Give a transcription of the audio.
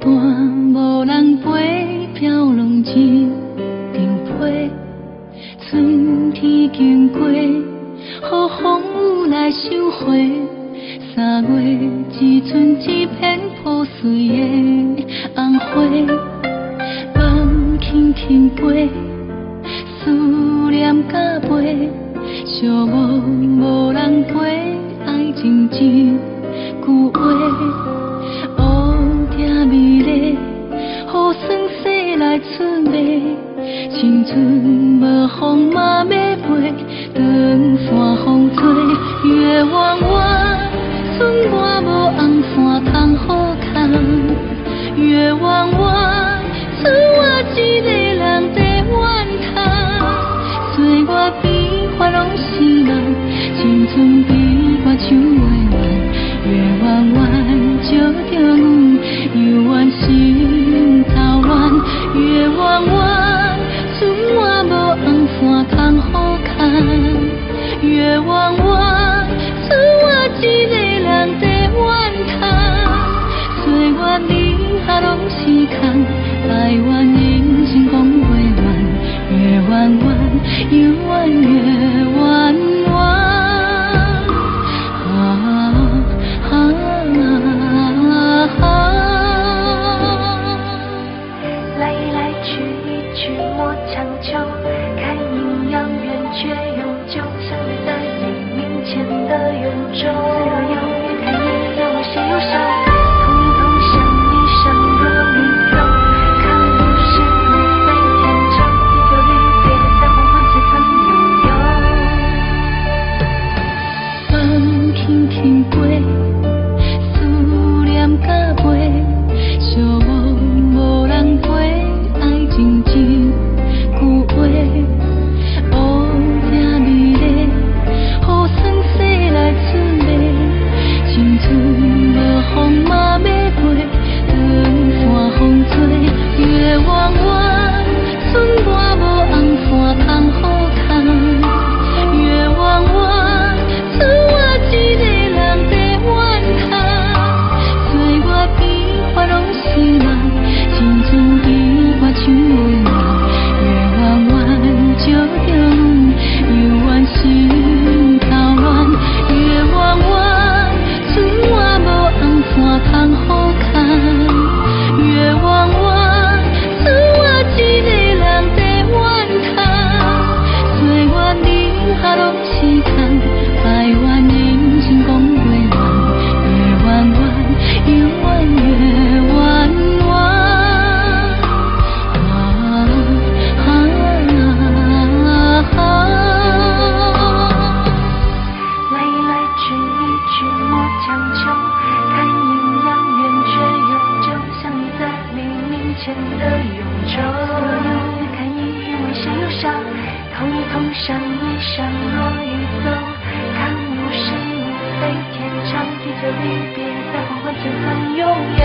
段无人陪，飘浪一张被。春天经过，予风雨来收回。3月只剩一片破碎的红花，风轻轻飞，思念甲飞，寂寞无人陪，爱情一句话，乌蝶美丽，予酸涩来出卖，青春无风嘛要飞，长线风吹，月弯弯。剩我无红线通好看，月弯弯，剩我一个人在怨叹。岁月变化拢是梦，青春比我像画漫。月弯弯，照着阮，犹原心头乱。月弯弯，剩我无红线通好看，月弯弯，剩我一个。在怨叹，岁月离合拢是空，台湾人生讲袂完，月弯弯，犹原月弯弯。来来去去莫强求，看阴阳圆却永久，相遇在黎明前的永昼。谁忧伤？同一同向你相若宇宙，看物是物非天长，地久离别在黄昏才曾拥有。风轻轻飞，思念甲飞，寂寞无人陪，爱情一句话，乌蝶美丽，予酸涩来出卖，青春。风嘛要飞，长线风吹，月弯弯，剩我无红线通好看，月弯弯，剩我一个人在怨叹。岁月变化拢是梦，青春比我像画漫。月弯弯，照着阮，犹原心头乱。月弯弯，剩我无红线通好看，月弯弯，剩我一个人在怨叹。岁月离合拢是空，台湾人生讲袂完，月弯弯，犹原月弯弯。来来去去莫强求。看阴阳圆却永久，相遇在黎明前的永昼。看一眼为谁忧伤？同一同向你相若宇宙。看物是物非天长，地久离别在黄昏才曾拥有。